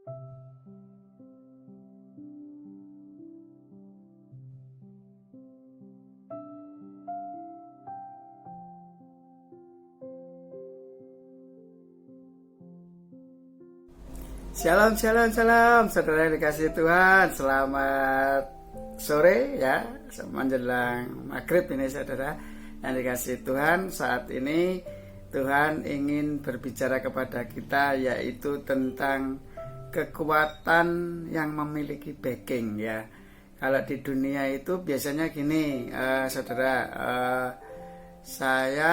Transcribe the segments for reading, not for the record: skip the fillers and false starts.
Shalom, shalom, shalom, saudara yang dikasihi Tuhan. Selamat sore ya, menjelang maghrib ini saudara yang dikasihi Tuhan. Saat ini Tuhan ingin berbicara kepada kita, yaitu tentang kekuatan yang memiliki backing ya. Kalau di dunia itu biasanya gini, saudara, saya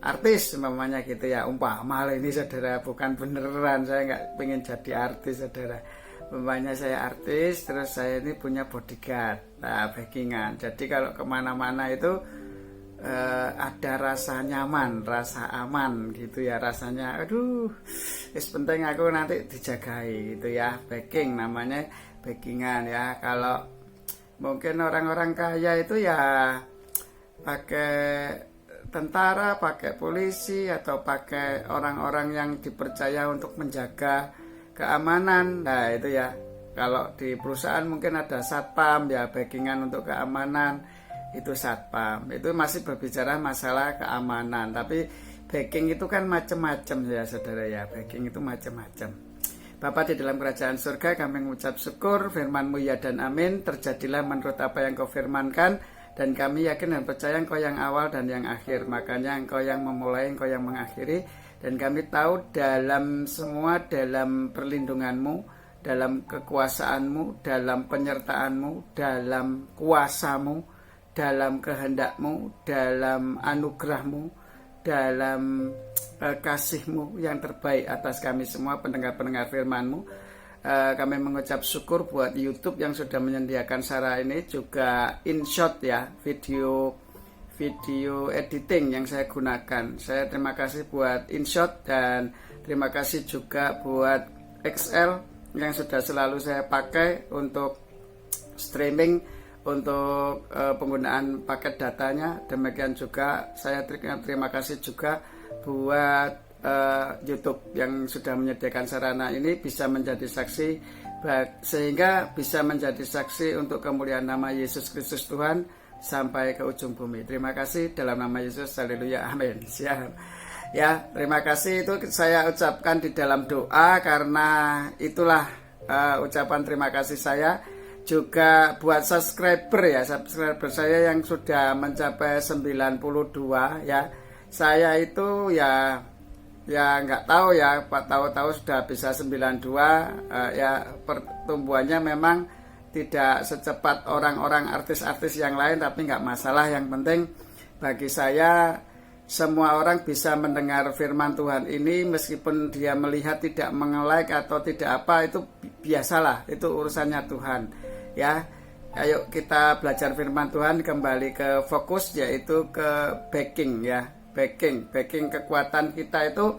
artis umpamanya gitu ya, umpama ini saudara, bukan beneran saya nggak pengen jadi artis saudara. Umpamanya saya artis, terus saya ini punya bodyguard, backingan. Jadi kalau kemana-mana itu ada rasa nyaman, rasa aman gitu ya, rasanya aduh, penting aku nanti dijagai gitu ya. Backing namanya, backingan ya. Kalau mungkin orang-orang kaya itu ya pakai tentara, pakai polisi, atau pakai orang-orang yang dipercaya untuk menjaga keamanan. Nah itu ya, kalau di perusahaan mungkin ada satpam ya, backingan untuk keamanan itu satpam. Itu masih berbicara masalah keamanan. Tapi backing itu kan macam-macam ya saudara ya, backing itu macam-macam. Bapa di dalam kerajaan surga, kami mengucap syukur firman-Mu ya dan amin. Terjadilah menurut apa yang Kau firmankan. Dan kami yakin dan percaya Engkau yang awal dan yang akhir. Makanya Engkau yang memulai, Engkau yang mengakhiri. Dan kami tahu dalam semua, dalam perlindungan-Mu, dalam kekuasaan-Mu, dalam penyertaan-Mu, dalam kuasa-Mu, dalam kehendak-Mu, dalam anugerah-Mu, dalam kasih-Mu yang terbaik atas kami semua pendengar-pendengar firman-Mu. Kami mengucap syukur buat YouTube yang sudah menyediakan sarana ini, juga InShot ya, video editing yang saya gunakan. Saya terima kasih buat InShot, dan terima kasih juga buat XL yang sudah selalu saya pakai untuk streaming, untuk penggunaan paket datanya. Demikian juga saya terima kasih juga buat YouTube yang sudah menyediakan sarana ini, bisa menjadi saksi, sehingga bisa menjadi saksi untuk kemuliaan nama Yesus Kristus Tuhan sampai ke ujung bumi. Terima kasih dalam nama Yesus, haleluya, amin. Siap ya, terima kasih itu saya ucapkan di dalam doa, karena itulah ucapan terima kasih saya. Juga buat subscriber saya yang sudah mencapai 92 ya. Saya itu ya nggak tahu ya, tahu-tahu sudah bisa 92 ya. Pertumbuhannya memang tidak secepat orang-orang artis-artis yang lain, tapi nggak masalah. Yang penting bagi saya, semua orang bisa mendengar firman Tuhan ini, meskipun dia melihat tidak menge-like atau tidak apa, itu biasalah, itu urusannya Tuhan ya. Ayo kita belajar firman Tuhan, kembali ke fokus, yaitu ke backing ya. Backing kekuatan kita itu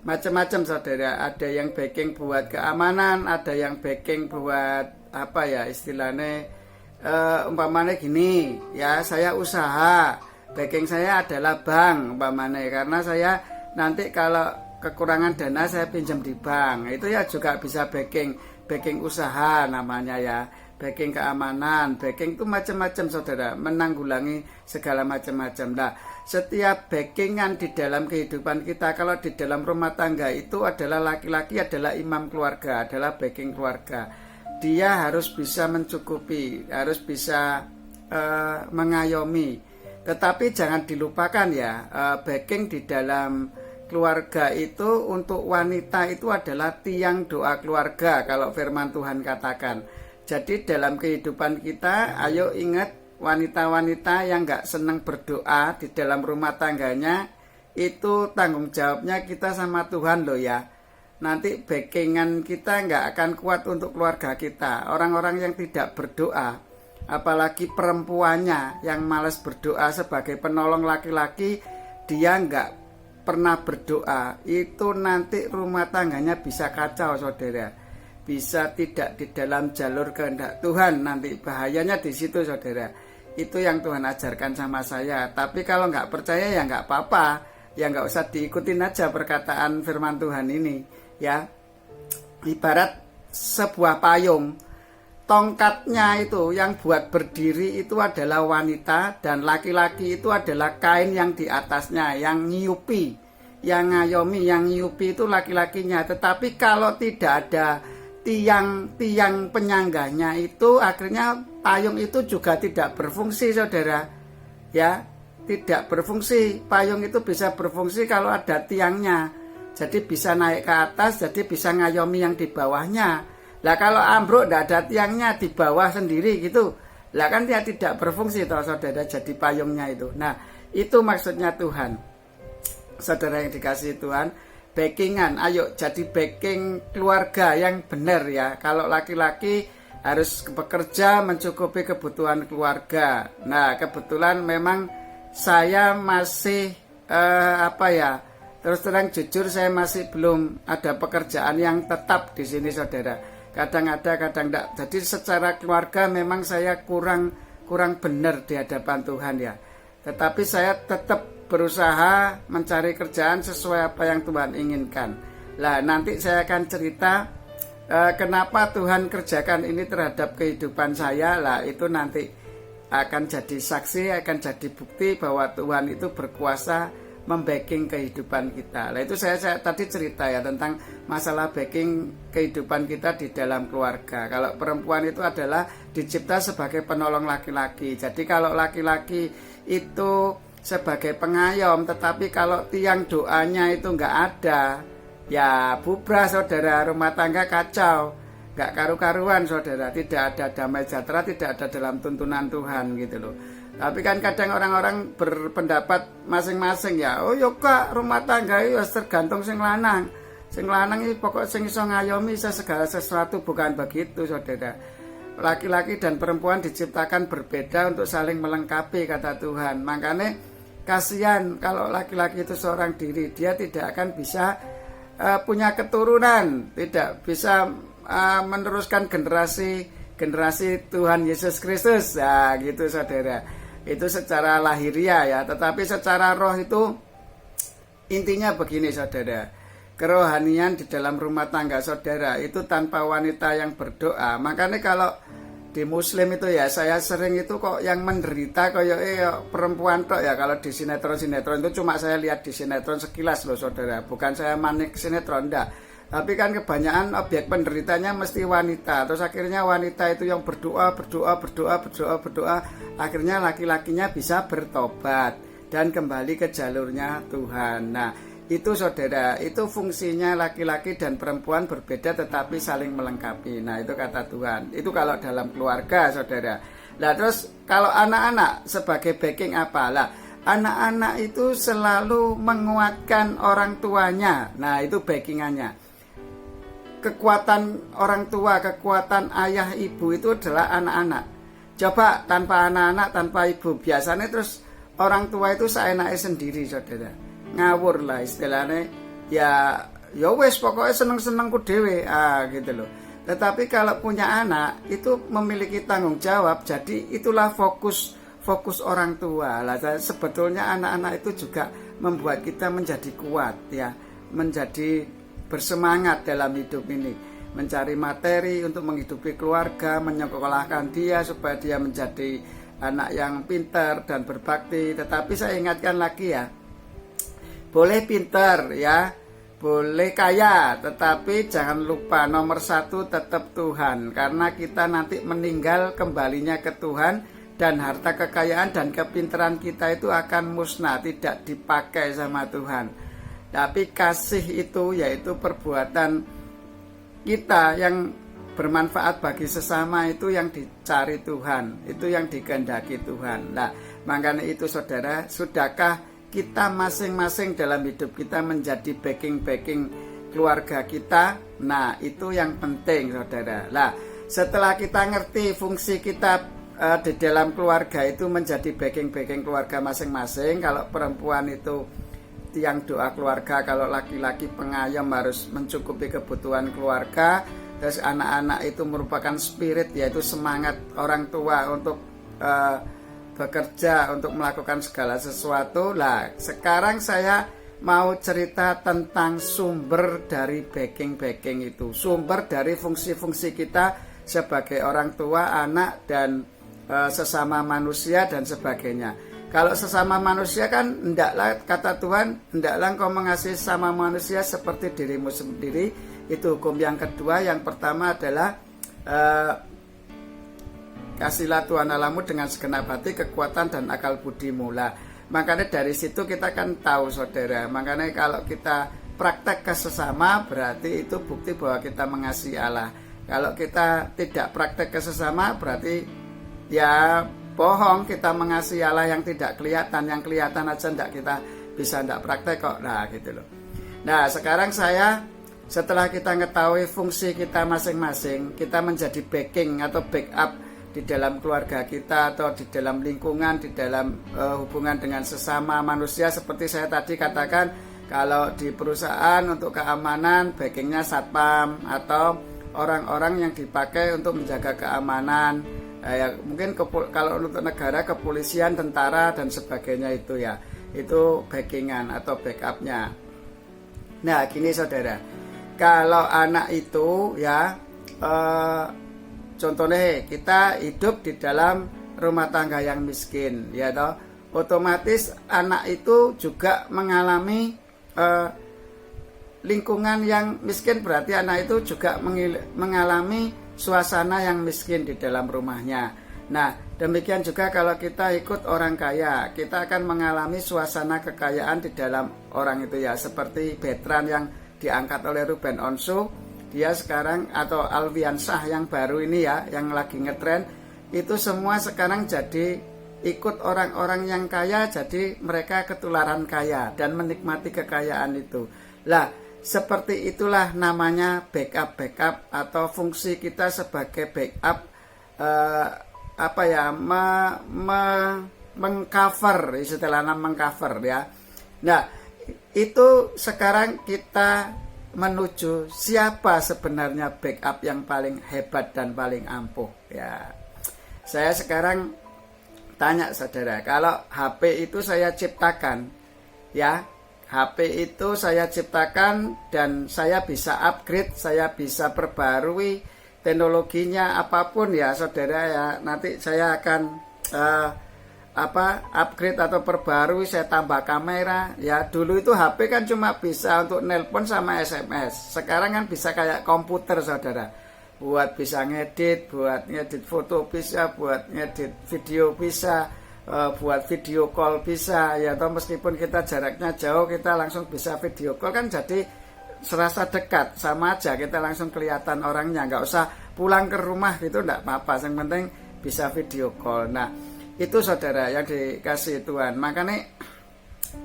macam-macam saudara. Ada yang backing buat keamanan, ada yang backing buat apa ya istilahnya, umpamanya gini ya, saya usaha, backing saya adalah bank umpamanya, karena saya nanti kalau kekurangan dana saya pinjam di bank. Itu ya juga bisa backing usaha namanya ya. Backing keamanan, backing itu macam-macam saudara, menanggulangi segala macam-macam. Nah, setiap backingan di dalam kehidupan kita, kalau di dalam rumah tangga itu adalah laki-laki adalah imam keluarga, adalah backing keluarga. Dia harus bisa mencukupi, harus bisa mengayomi. Tetapi jangan dilupakan ya, backing di dalam keluarga itu untuk wanita itu adalah tiang doa keluarga, kalau firman Tuhan katakan. Jadi dalam kehidupan kita, ayo ingat, wanita-wanita yang gak senang berdoa di dalam rumah tangganya, itu tanggung jawabnya kita sama Tuhan loh ya. Nanti backingan kita gak akan kuat untuk keluarga kita. Orang-orang yang tidak berdoa, apalagi perempuannya yang malas berdoa sebagai penolong laki-laki, dia gak pernah berdoa, itu nanti rumah tangganya bisa kacau saudara. Bisa tidak di dalam jalur kehendak Tuhan, nanti bahayanya di situ saudara. Itu yang Tuhan ajarkan sama saya. Tapi kalau nggak percaya ya nggak apa-apa, ya nggak usah diikutin aja perkataan firman Tuhan ini ya. Ibarat sebuah payung, tongkatnya itu yang buat berdiri itu adalah wanita, dan laki-laki itu adalah kain yang di atasnya, yang nyiupi, yang ngayomi, yang nyiupi itu laki-lakinya. Tetapi kalau tidak ada tiang penyangganya itu, akhirnya payung itu juga tidak berfungsi, saudara. Ya, tidak berfungsi. Payung itu bisa berfungsi kalau ada tiangnya. Jadi bisa naik ke atas, jadi bisa ngayomi yang di bawahnya. Lah kalau ambruk tidak ada tiangnya di bawah sendiri gitu, lah kan dia tidak berfungsi toh, saudara, jadi payungnya itu. Nah, itu maksudnya Tuhan. Saudara yang dikasihi Tuhan, backingan, ayo jadi backing keluarga yang benar ya. Kalau laki-laki harus bekerja mencukupi kebutuhan keluarga. Nah, kebetulan memang saya masih terus terang jujur, saya masih belum ada pekerjaan yang tetap di sini, saudara. Kadang ada, kadang tidak. Jadi secara keluarga memang saya kurang benar di hadapan Tuhan ya. Tetapi saya tetap berusaha mencari kerjaan sesuai apa yang Tuhan inginkan. Lah, nanti saya akan cerita kenapa Tuhan kerjakan ini terhadap kehidupan saya. Lah, itu nanti akan jadi saksi, akan jadi bukti bahwa Tuhan itu berkuasa membacking kehidupan kita. Nah, itu saya tadi cerita ya tentang masalah backing kehidupan kita di dalam keluarga. Kalau perempuan itu adalah dicipta sebagai penolong laki-laki. Jadi kalau laki-laki itu sebagai pengayom, tetapi kalau tiang doanya itu nggak ada, ya bubrah, saudara, rumah tangga kacau, nggak karu-karuan, saudara, tidak ada damai sejahtera, tidak ada dalam tuntunan Tuhan gitu loh. Tapi kan kadang orang-orang berpendapat masing-masing ya. Oh yo kak, rumah tangga itu tergantung sing lanang. Sing lanang ini pokok sing iso ngayomi segala sesuatu, bukan begitu, saudara. Laki-laki dan perempuan diciptakan berbeda untuk saling melengkapi, kata Tuhan. Makanya kasihan kalau laki-laki itu seorang diri, dia tidak akan bisa punya keturunan, tidak bisa meneruskan generasi Tuhan Yesus Kristus. Nah, gitu, saudara. Itu secara lahiriah ya, tetapi secara roh itu intinya begini, saudara. Kerohanian di dalam rumah tangga saudara itu tanpa wanita yang berdoa. Makanya kalau di Muslim itu ya, saya sering itu kok yang menderita kayak perempuan tok ya. Kalau di sinetron itu cuma saya lihat di sinetron sekilas loh, saudara. Bukan saya manik sinetron, enggak. Tapi kan kebanyakan objek penderitanya mesti wanita. Terus akhirnya wanita itu yang berdoa. Akhirnya laki-lakinya bisa bertobat dan kembali ke jalurnya Tuhan. Nah, itu, saudara, itu fungsinya laki-laki dan perempuan berbeda tetapi saling melengkapi. Nah, itu kata Tuhan. Itu kalau dalam keluarga, saudara. Nah, terus kalau anak-anak sebagai backing apa? Lah, anak-anak itu selalu menguatkan orang tuanya. Nah, itu backingannya. Kekuatan orang tua, kekuatan ayah ibu itu adalah anak-anak. Coba tanpa anak-anak, tanpa ibu, biasanya terus orang tua itu seenaknya sendiri, saudara. Ngawur lah istilahnya. Ya wes pokoknya seneng-senengku dewe, gitu loh. Tetapi kalau punya anak itu memiliki tanggung jawab. Jadi itulah fokus orang tua. Lah, sebetulnya anak-anak itu juga membuat kita menjadi kuat ya, menjadi bersemangat dalam hidup ini, mencari materi untuk menghidupi keluarga, menyekolahkan dia supaya dia menjadi anak yang pintar dan berbakti. Tetapi saya ingatkan lagi ya, boleh pintar ya, boleh kaya, tetapi jangan lupa nomor satu tetap Tuhan, karena kita nanti meninggal kembalinya ke Tuhan, dan harta kekayaan dan kepintaran kita itu akan musnah, tidak dipakai sama Tuhan. Tapi kasih itu yaitu perbuatan kita yang bermanfaat bagi sesama, itu yang dicari Tuhan, itu yang dikehendaki Tuhan. Nah, makanya itu, saudara, sudahkah kita masing-masing dalam hidup kita menjadi backing keluarga kita? Nah, itu yang penting, saudara. Nah, setelah kita ngerti fungsi kita di dalam keluarga itu menjadi backing keluarga masing-masing. Kalau perempuan itu tiang doa keluarga, kalau laki-laki pengayom harus mencukupi kebutuhan keluarga. Terus anak-anak itu merupakan spirit, yaitu semangat orang tua untuk bekerja, untuk melakukan segala sesuatu. Lah, sekarang saya mau cerita tentang sumber dari backing itu, sumber dari fungsi-fungsi kita sebagai orang tua, anak, dan sesama manusia dan sebagainya. Kalau sesama manusia kan hendaklah, kata Tuhan, hendaklah engkau mengasihi sesama manusia seperti dirimu sendiri. Itu hukum yang kedua. Yang pertama adalah kasihlah Tuhan Allahmu dengan segenap hati, kekuatan, dan akal budimu. Lah, makanya dari situ kita kan tahu, saudara. Makanya kalau kita praktek ke sesama, berarti itu bukti bahwa kita mengasihi Allah. Kalau kita tidak praktek ke sesama, berarti ya bohong, kita mengasihi Allah yang tidak kelihatan. Yang kelihatan aja kita bisa tidak praktek kok. Nah gitu loh. Nah sekarang setelah kita mengetahui fungsi kita masing-masing, kita menjadi backing atau backup di dalam keluarga kita atau di dalam lingkungan, di dalam hubungan dengan sesama manusia. Seperti saya tadi katakan, kalau di perusahaan untuk keamanan, backingnya satpam atau orang-orang yang dipakai untuk menjaga keamanan, ya mungkin kalau untuk negara kepolisian, tentara, dan sebagainya, itu ya, itu backingan atau backupnya. Nah gini saudara, kalau anak itu ya contohnya kita hidup di dalam rumah tangga yang miskin, ya toh, otomatis anak itu juga mengalami lingkungan yang miskin, berarti anak itu juga mengalami suasana yang miskin di dalam rumahnya. Nah, demikian juga kalau kita ikut orang kaya, kita akan mengalami suasana kekayaan di dalam orang itu ya, seperti Betran yang diangkat oleh Ruben Onsu. Dia sekarang, atau Alfiansyah yang baru ini ya, yang lagi ngetren, itu semua sekarang jadi ikut orang-orang yang kaya, jadi mereka ketularan kaya dan menikmati kekayaan itu. Lah, seperti itulah namanya backup atau fungsi kita sebagai backup, mengcover, istilahnya mengcover ya. Nah, itu sekarang kita menuju siapa sebenarnya backup yang paling hebat dan paling ampuh ya. Saya sekarang tanya saudara, kalau HP itu saya ciptakan ya, HP itu saya ciptakan dan saya bisa upgrade, saya bisa perbarui teknologinya apapun ya saudara ya. Nanti saya akan upgrade atau perbarui, saya tambah kamera ya. Dulu itu HP kan cuma bisa untuk nelpon sama SMS. Sekarang kan bisa kayak komputer saudara, buat bisa ngedit, buat ngedit foto bisa, buat ngedit video bisa, buat video call bisa ya. Atau meskipun kita jaraknya jauh, kita langsung bisa video call, kan jadi serasa dekat, sama aja, kita langsung kelihatan orangnya, nggak usah pulang ke rumah gitu, nggak apa-apa, yang penting bisa video call. Nah itu saudara yang dikasih Tuhan. Makanya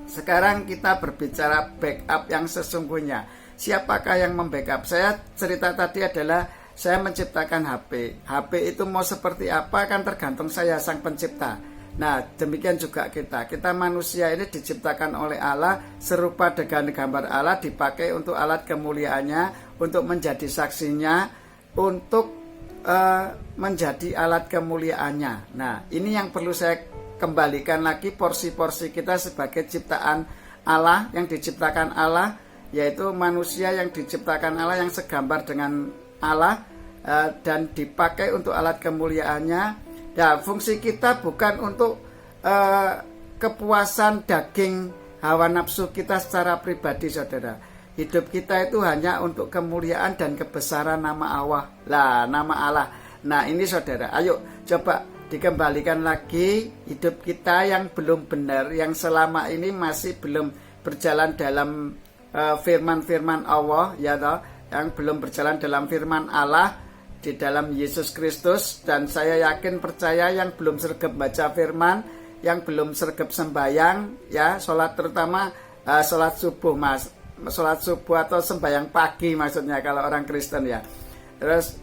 sekarang kita berbicara backup yang sesungguhnya. Siapakah yang membackup? Saya cerita tadi adalah saya menciptakan HP. HP itu mau seperti apa kan tergantung saya, sang pencipta. Nah demikian juga kita manusia ini diciptakan oleh Allah serupa dengan gambar Allah, dipakai untuk alat kemuliaannya, untuk menjadi saksinya, untuk menjadi alat kemuliaannya. Nah ini yang perlu saya kembalikan lagi, porsi-porsi kita sebagai ciptaan Allah, yang diciptakan Allah, yaitu manusia yang diciptakan Allah, yang segambar dengan Allah, dan dipakai untuk alat kemuliaannya. Ya, fungsi kita bukan untuk kepuasan daging hawa nafsu kita secara pribadi saudara. Hidup kita itu hanya untuk kemuliaan dan kebesaran nama Allah. Lah, nama Allah. Nah, ini saudara, ayo coba dikembalikan lagi hidup kita yang belum benar, yang selama ini masih belum berjalan dalam firman-firman Allah ya toh, yang belum berjalan dalam firman Allah di dalam Yesus Kristus. Dan saya yakin percaya yang belum sregep baca firman, yang belum sregep sembayang ya, sholat, terutama sholat subuh sholat subuh atau sembahyang pagi maksudnya kalau orang Kristen ya. Terus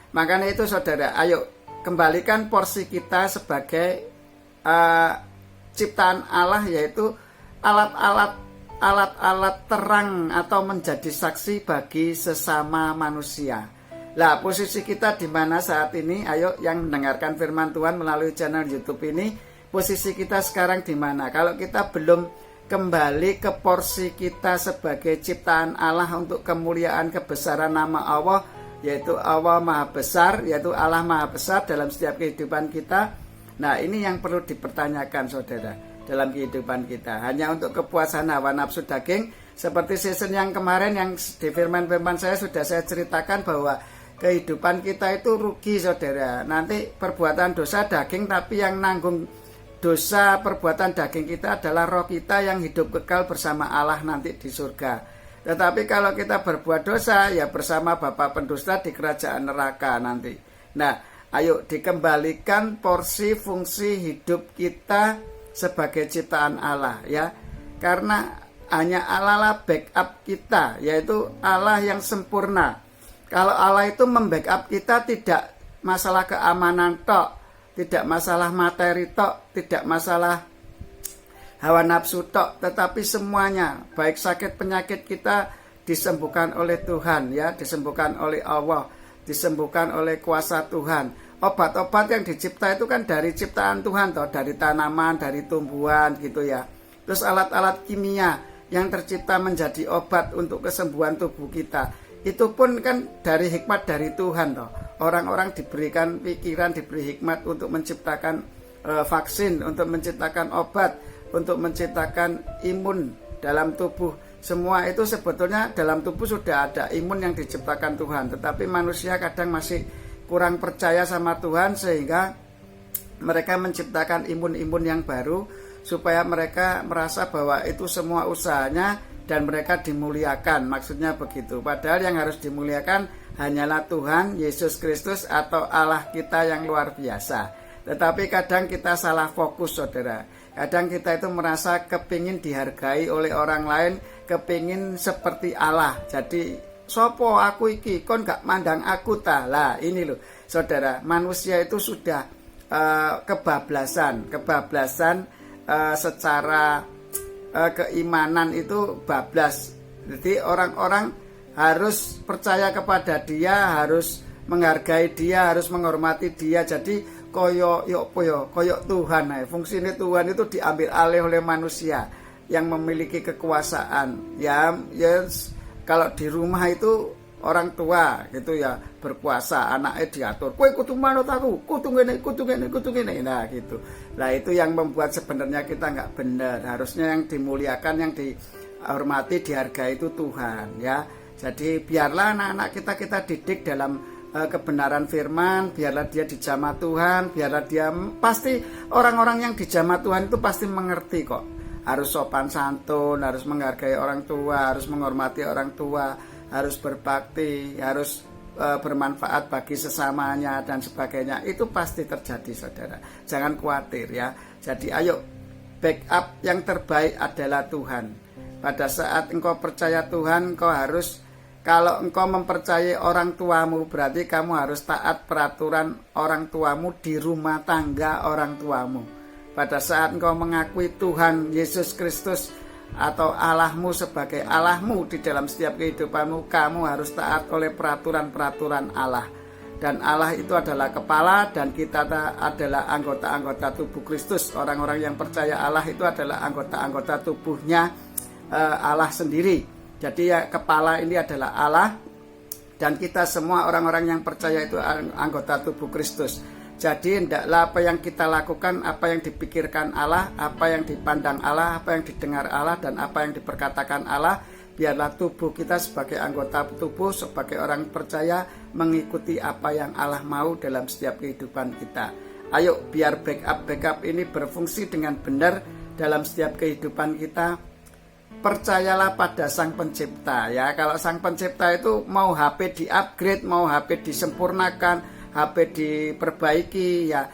makanya itu saudara, ayo kembalikan porsi kita sebagai ciptaan Allah, yaitu alat-alat terang atau menjadi saksi bagi sesama manusia. Lah, posisi kita di mana saat ini? Ayo yang mendengarkan firman Tuhan melalui channel YouTube ini, posisi kita sekarang di mana? Kalau kita belum kembali ke porsi kita sebagai ciptaan Allah untuk kemuliaan kebesaran nama Allah, yaitu Allah Maha Besar, yaitu Allah Maha Besar dalam setiap kehidupan kita. Nah, ini yang perlu dipertanyakan saudara dalam kehidupan kita. Hanya untuk kepuasan hawa nafsu daging, seperti season yang kemarin yang di firman-firman saya sudah saya ceritakan bahwa kehidupan kita itu rugi saudara. Nanti perbuatan dosa daging, tapi yang nanggung dosa perbuatan daging kita adalah roh kita yang hidup kekal bersama Allah nanti di surga. Tetapi kalau kita berbuat dosa, ya bersama Bapa pendusta di kerajaan neraka nanti. Nah, ayo dikembalikan porsi fungsi hidup kita sebagai ciptaan Allah ya. Karena hanya Allah lah backup kita, yaitu Allah yang sempurna. Kalau Allah itu membackup kita tidak masalah keamanan tok, tidak masalah materi tok, tidak masalah hawa nafsu tok, tetapi semuanya, baik sakit penyakit kita disembuhkan oleh Tuhan ya, disembuhkan oleh Allah, disembuhkan oleh kuasa Tuhan. Obat-obat yang dicipta itu kan dari ciptaan Tuhan toh, dari tanaman, dari tumbuhan gitu ya. Terus alat-alat kimia yang tercipta menjadi obat untuk kesembuhan tubuh kita, itu pun kan dari hikmat dari Tuhan toh. Orang-orang diberikan pikiran, diberi hikmat untuk menciptakan vaksin, untuk menciptakan obat, untuk menciptakan imun dalam tubuh. Semua itu sebetulnya dalam tubuh sudah ada imun yang diciptakan Tuhan, tetapi manusia kadang masih kurang percaya sama Tuhan sehingga mereka menciptakan imun-imun yang baru supaya mereka merasa bahwa itu semua usahanya dan mereka dimuliakan, maksudnya begitu. Padahal yang harus dimuliakan hanyalah Tuhan Yesus Kristus atau Allah kita yang luar biasa. Tetapi kadang kita salah fokus saudara. Kadang kita itu merasa kepingin dihargai oleh orang lain, kepingin seperti Allah. Jadi sopo aku iki, kon gak mandang aku ta. Lah ini loh saudara, manusia itu sudah kebablasan secara keimanan itu bablas. Jadi orang-orang harus percaya kepada dia, harus menghargai dia, harus menghormati dia. Jadi koyok Tuhan, fungsinya Tuhan itu diambil alih oleh manusia yang memiliki kekuasaan. Ya, kalau di rumah itu orang tua gitu ya berkuasa, anaknya diatur. Kowe kudu manut aku, kudu ngene. Nah gitu. Nah itu yang membuat sebenarnya kita nggak benar. Harusnya yang dimuliakan, yang dihormati, dihargai itu Tuhan ya. Jadi biarlah anak-anak kita didik dalam kebenaran firman, biarlah dia dijamah Tuhan, biarlah dia pasti orang-orang yang dijamah Tuhan itu pasti mengerti kok. Harus sopan santun, harus menghargai orang tua, harus menghormati orang tua, harus berbakti, harus bermanfaat bagi sesamanya dan sebagainya. Itu pasti terjadi saudara. Jangan khawatir ya. Jadi ayo, backup yang terbaik adalah Tuhan. Pada saat engkau percaya Tuhan, engkau harus, kalau engkau mempercayai orang tuamu, berarti kamu harus taat peraturan orang tuamu di rumah tangga orang tuamu. Pada saat engkau mengakui Tuhan Yesus Kristus atau Allahmu sebagai Allahmu di dalam setiap kehidupanmu, kamu harus taat oleh peraturan-peraturan Allah. Dan Allah itu adalah kepala dan kita adalah anggota-anggota tubuh Kristus. Orang-orang yang percaya Allah itu adalah anggota-anggota tubuhnya Allah sendiri. Jadi ya kepala ini adalah Allah dan kita semua orang-orang yang percaya itu anggota tubuh Kristus. Jadi hendaklah apa yang kita lakukan, apa yang dipikirkan Allah, apa yang dipandang Allah, apa yang didengar Allah, dan apa yang diperkatakan Allah, biarlah tubuh kita sebagai anggota tubuh, sebagai orang percaya mengikuti apa yang Allah mau dalam setiap kehidupan kita. Ayo biar backup ini berfungsi dengan benar dalam setiap kehidupan kita. Percayalah pada Sang Pencipta ya. Kalau Sang Pencipta itu mau HP di-upgrade, mau HP disempurnakan, HP diperbaiki ya.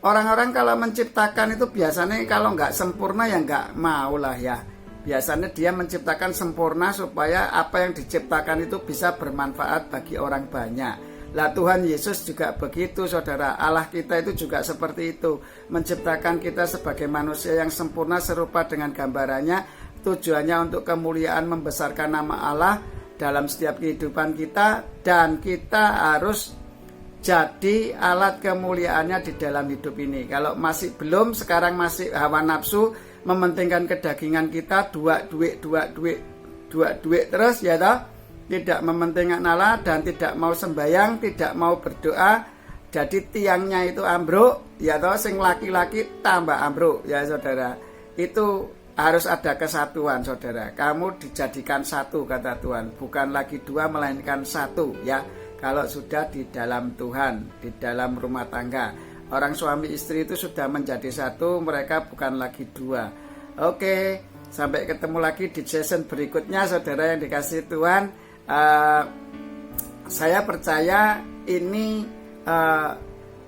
Orang-orang kalau menciptakan itu biasanya kalau nggak sempurna ya nggak mau lah ya. Biasanya dia menciptakan sempurna supaya apa yang diciptakan itu bisa bermanfaat bagi orang banyak. Lah Tuhan Yesus juga begitu saudara. Allah kita itu juga seperti itu, menciptakan kita sebagai manusia yang sempurna serupa dengan gambarannya. Tujuannya untuk kemuliaan membesarkan nama Allah dalam setiap kehidupan kita, dan kita harus jadi alat kemuliaannya di dalam hidup ini. Kalau masih belum, sekarang masih hawa nafsu, mementingkan kedagingan kita, dua duit terus ya toh, tidak mementingkan Allah dan tidak mau sembayang, tidak mau berdoa, jadi tiangnya itu ambruk ya toh, sing laki-laki tambah ambruk ya saudara. Itu harus ada kesatuan saudara. Kamu dijadikan satu kata Tuhan, bukan lagi dua melainkan satu ya. Kalau sudah di dalam Tuhan, di dalam rumah tangga, orang suami istri itu sudah menjadi satu, mereka bukan lagi dua. Oke, sampai ketemu lagi di season berikutnya saudara yang dikasihi Tuhan. Saya percaya ini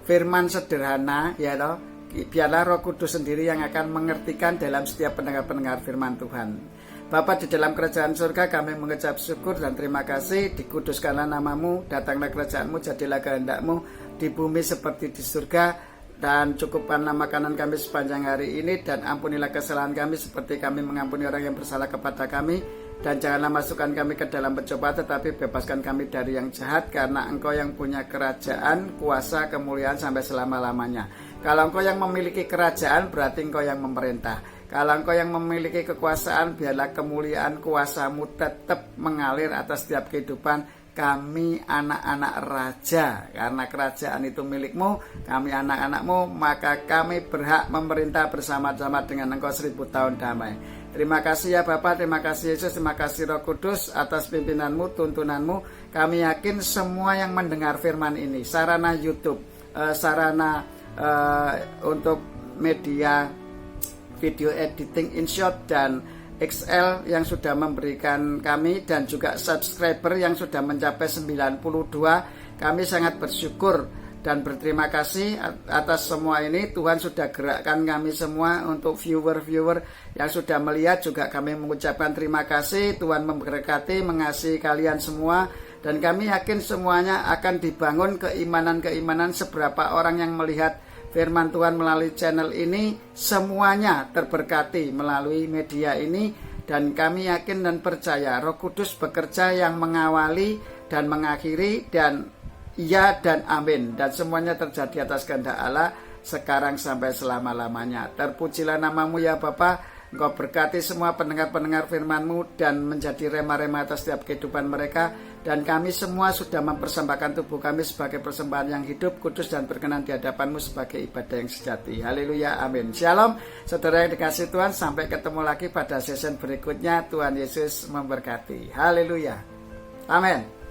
firman sederhana ya toh. Biarlah Roh Kudus sendiri yang akan mengertikan dalam setiap pendengar-pendengar firman Tuhan. Bapa di dalam kerajaan surga, kami mengucap syukur dan terima kasih. Dikuduskanlah namamu, datanglah kerajaanmu, jadilah kehendakmu di bumi seperti di surga. Dan cukupkanlah makanan kami sepanjang hari ini, dan ampunilah kesalahan kami seperti kami mengampuni orang yang bersalah kepada kami. Dan janganlah masukkan kami ke dalam pencobaan, tetapi bebaskan kami dari yang jahat, karena Engkau yang punya kerajaan, kuasa, kemuliaan sampai selama-lamanya. Kalau Engkau yang memiliki kerajaan, berarti Engkau yang memerintah. Kalau Engkau yang memiliki kekuasaan, biarlah kemuliaan kuasamu tetap mengalir atas setiap kehidupan kami anak-anak raja. Karena kerajaan itu milikmu, kami anak-anakmu, maka kami berhak memerintah bersama-sama dengan Engkau 1000 tahun damai. Terima kasih ya Bapa, terima kasih Yesus, terima kasih Roh Kudus atas pimpinanmu, tuntunanmu. Kami yakin semua yang mendengar firman ini, sarana YouTube, sarana untuk media video editing InShot dan XL yang sudah memberikan kami, dan juga subscriber yang sudah mencapai 92. Kami sangat bersyukur dan berterima kasih atas semua ini. Tuhan sudah gerakkan kami semua. Untuk viewer-viewer yang sudah melihat juga kami mengucapkan terima kasih. Tuhan memberkati, mengasihi kalian semua, dan kami yakin semuanya akan dibangun keimanan-keimanan. Seberapa orang yang melihat firman Tuhan melalui channel ini, semuanya terberkati melalui media ini. Dan kami yakin dan percaya Roh Kudus bekerja yang mengawali dan mengakhiri, dan ya dan amin, dan semuanya terjadi atas kehendak Allah sekarang sampai selama-lamanya. Terpujilah namamu ya Bapa. Engkau berkati semua pendengar-pendengar firman-Mu dan menjadi rema-rema atas setiap kehidupan mereka. Dan kami semua sudah mempersembahkan tubuh kami sebagai persembahan yang hidup, kudus, dan berkenan di hadapan-Mu sebagai ibadah yang sejati. Haleluya, amin. Shalom, saudara yang dikasihi Tuhan. Sampai ketemu lagi pada season berikutnya. Tuhan Yesus memberkati. Haleluya, amin.